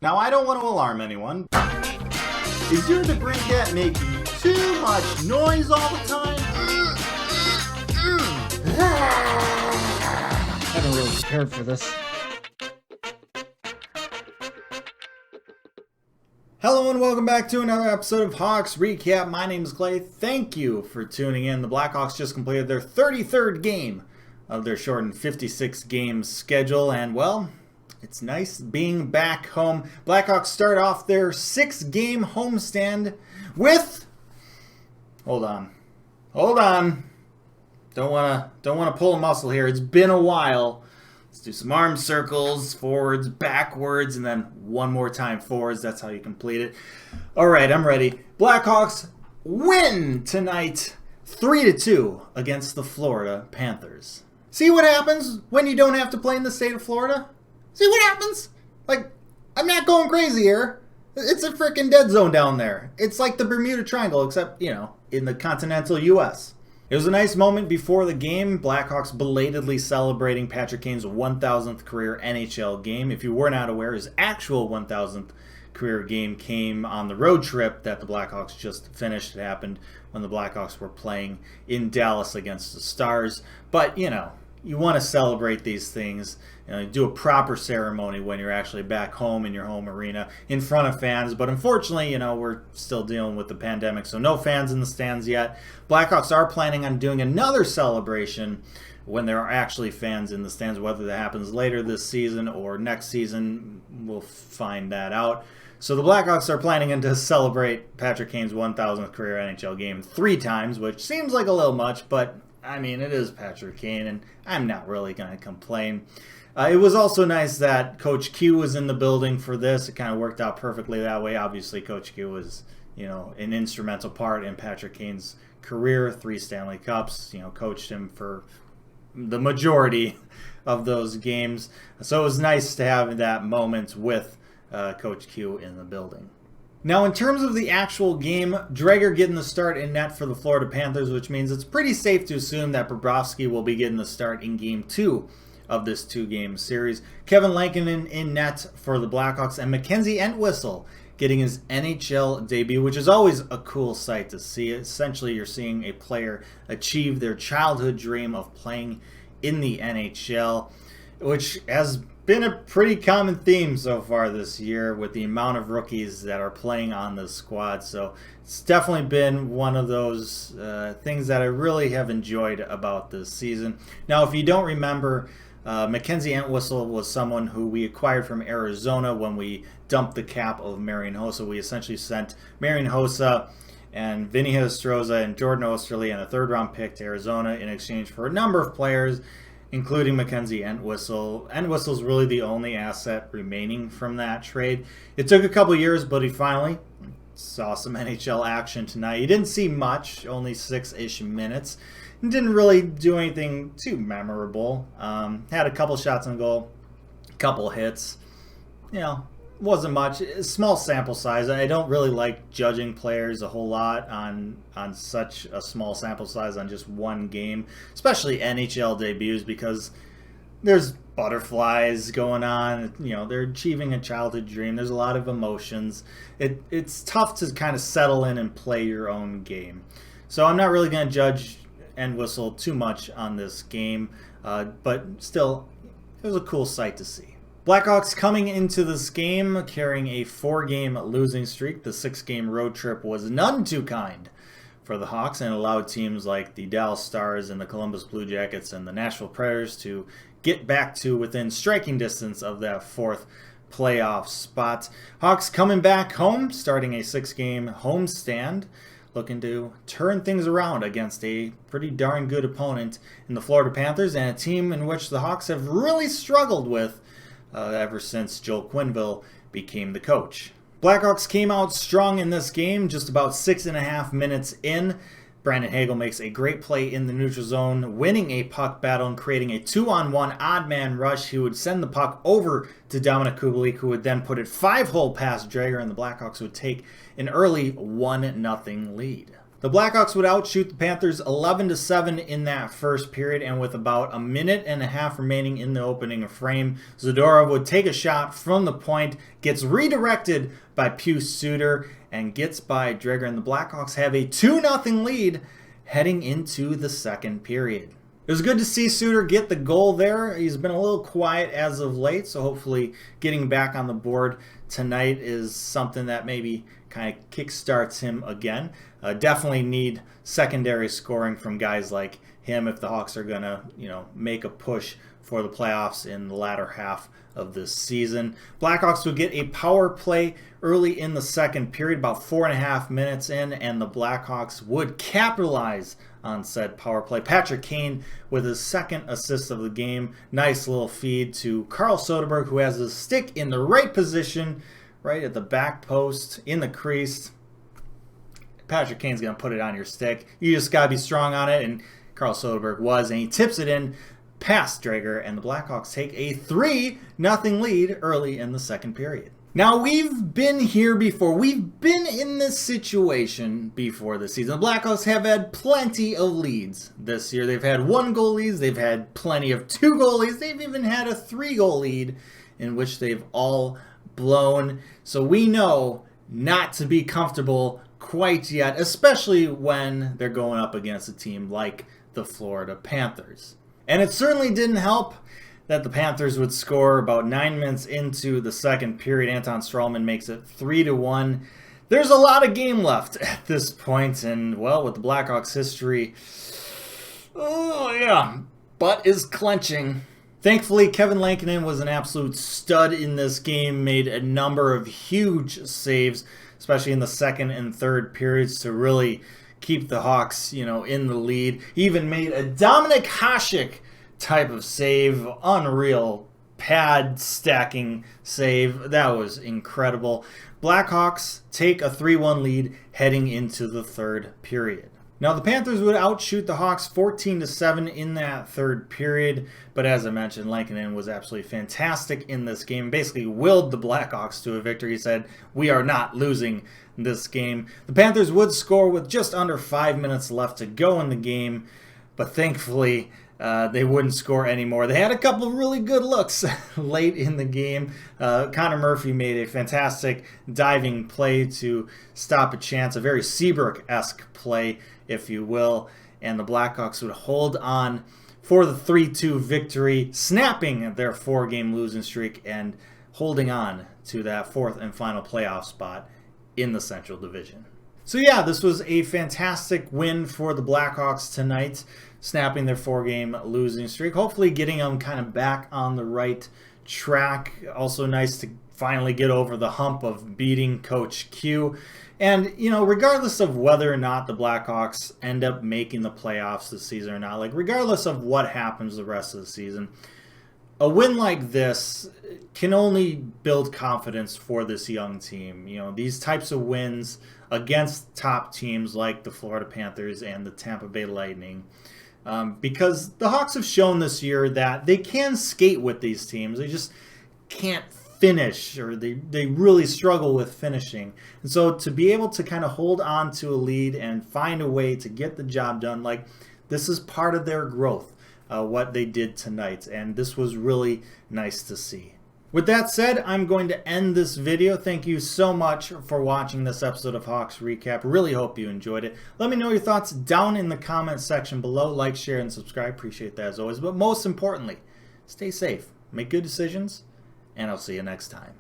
Now, I don't want to alarm anyone. Is your debris cat making too much noise all the time? I haven't really prepared for this. Hello and welcome back to another episode of Hawks Recap. My name is Clay. Thank you for tuning in. The Blackhawks just completed their 33rd game of their shortened 56-game schedule, and well, it's nice being back home. Blackhawks start off their 6-game homestand with... Hold on. Don't wanna pull a muscle here. It's been a while. Let's do some arm circles, forwards, backwards, and then one more time forwards. That's how you complete it. All right, I'm ready. Blackhawks win tonight 3-2 against the Florida Panthers. See what happens when you don't have to play in the state of Florida? See what happens? Like, I'm not going crazy here. It's a freaking dead zone down there. It's like the Bermuda Triangle, except, you know, in the continental U.S. It was a nice moment before the game. Blackhawks belatedly celebrating Patrick Kane's 1,000th career NHL game. If you were not aware, his actual 1,000th career game came on the road trip that the Blackhawks just finished. It happened when the Blackhawks were playing in Dallas against the Stars. But, you know, you want to celebrate these things. You know, do a proper ceremony when you're actually back home in your home arena in front of fans. But unfortunately, you know, we're still dealing with the pandemic, so no fans in the stands yet. Blackhawks are planning on doing another celebration when there are actually fans in the stands. Whether that happens later this season or next season, we'll find that out. So the Blackhawks are planning to celebrate Patrick Kane's 1,000th career NHL game 3 times, which seems like a little much, but I mean, it is Patrick Kane, and I'm not really going to complain. It was also nice that Coach Q was in the building for this. It kind of worked out perfectly that way. Obviously, Coach Q was, you know, an instrumental part in Patrick Kane's career. 3 Stanley Cups, you know, coached him for the majority of those games. So it was nice to have that moment with Coach Q in the building. Now, in terms of the actual game, Dreger getting the start in net for the Florida Panthers, which means it's pretty safe to assume that Bobrovsky will be getting the start in Game 2 of this 2-game series. Kevin Lankinen in net for the Blackhawks, and Mackenzie Entwistle getting his NHL debut, which is always a cool sight to see. Essentially, you're seeing a player achieve their childhood dream of playing in the NHL, which has been a pretty common theme so far this year with the amount of rookies that are playing on the squad. So it's definitely been one of those things that I really have enjoyed about this season. Now, if you don't remember, Mackenzie Entwistle was someone who we acquired from Arizona when we dumped the cap of Marian Hossa. We essentially sent Marian Hossa and Vinny Hinostroza and Jordan Osterley and a 3rd-round pick to Arizona in exchange for a number of players, including Mackenzie Entwistle. Entwistle's really the only asset remaining from that trade. It took a couple years, but he finally saw some NHL action tonight. He didn't see much, only 6-ish minutes. Didn't really do anything too memorable. Had a couple shots on goal, a couple hits. You know, wasn't much. Small sample size. I don't really like judging players a whole lot on such a small sample size on just one game, especially NHL debuts, because there's butterflies going on. You know, they're achieving a childhood dream. There's a lot of emotions. It's tough to kind of settle in and play your own game. So I'm not really going to judge Entwistle too much on this game, but still, it was a cool sight to see. Blackhawks coming into this game carrying a 4-game losing streak. The 6-game road trip was none too kind for the Hawks and allowed teams like the Dallas Stars and the Columbus Blue Jackets and the Nashville Predators to get back to within striking distance of that 4th playoff spot. Hawks coming back home, starting a 6-game homestand, looking to turn things around against a pretty darn good opponent in the Florida Panthers, and a team in which the Hawks have really struggled with ever since Joel Quenneville became the coach. Blackhawks came out strong in this game, just about 6.5 minutes in. Brandon Hagel makes a great play in the neutral zone, winning a puck battle and creating a 2-on-1 odd man rush. He would send the puck over to Dominik Kubalik, who would then put it 5-hole past Dreger, and the Blackhawks would take an early 1-0 lead. The Blackhawks would outshoot the Panthers 11-7 in that first period, and with about a minute and a half remaining in the opening frame, Zadorov would take a shot from the point, gets redirected by Pius Suter, and gets by Dreger, and the Blackhawks have a 2-0 lead heading into the second period. It was good to see Suter get the goal there. He's been a little quiet as of late, so hopefully getting back on the board tonight is something that maybe kind of kickstarts him again. Definitely need secondary scoring from guys like him if the Hawks are going to, make a push for the playoffs in the latter half of this season. Blackhawks would get a power play early in the second period, about 4.5 minutes in, and the Blackhawks would capitalize on said power play. Patrick Kane with his second assist of the game. Nice little feed to Carl Soderberg, who has his stick in the right position, right at the back post, in the crease. Patrick Kane's going to put it on your stick. You just got to be strong on it, and Carl Soderberg was, and he tips it in past Dreger, and the Blackhawks take a 3-0 lead early in the second period. Now, we've been here before. We've been in this situation before this season. The Blackhawks have had plenty of leads this year. They've had 1-goal leads. They've had plenty of 2-goal leads. They've even had a 3-goal lead in which they've all blown. So we know not to be comfortable quite yet, especially when they're going up against a team like the Florida Panthers. And it certainly didn't help that the Panthers would score about 9 minutes into the second period. Anton Stralman makes it 3-1. There's a lot of game left at this point, and well, with the Blackhawks history, butt is clenching. Thankfully, Kevin Lankinen was an absolute stud in this game, made a number of huge saves, especially in the second and third periods, to really keep the Hawks, in the lead. He even made a Dominik Hasek type of save, unreal pad stacking save. That was incredible. Blackhawks take a 3-1 lead heading into the third period. Now, the Panthers would outshoot the Hawks 14-7 in that third period, but as I mentioned, Lankinen was absolutely fantastic in this game. Basically willed the Blackhawks to a victory. He said, "We are not losing this game." The Panthers would score with just under 5 minutes left to go in the game, but thankfully they wouldn't score anymore. They had a couple of really good looks late in the game. Connor Murphy made a fantastic diving play to stop a chance, a very Seabrook-esque play, if you will, and the Blackhawks would hold on for the 3-2 victory, snapping their 4-game losing streak and holding on to that fourth and final playoff spot in the Central Division. So yeah, this was a fantastic win for the Blackhawks tonight, snapping their 4-game losing streak, hopefully getting them kind of back on the right track. Also nice to finally get over the hump of beating Coach Q. And, regardless of whether or not the Blackhawks end up making the playoffs this season or not, regardless of what happens the rest of the season, a win like this can only build confidence for this young team. These types of wins against top teams like the Florida Panthers and the Tampa Bay Lightning, because the Hawks have shown this year that they can skate with these teams. They just can't finish, or they really struggle with finishing. And so to be able to kind of hold on to a lead and find a way to get the job done, this is part of their growth, what they did tonight, and this was really nice to see. With that said, I'm going to end this video. Thank you so much for watching this episode of Hawks Recap. Really hope you enjoyed it. Let me know your thoughts down in the comment section below. Like, share, and subscribe. Appreciate that as always. But most importantly, stay safe, make good decisions, and I'll see you next time.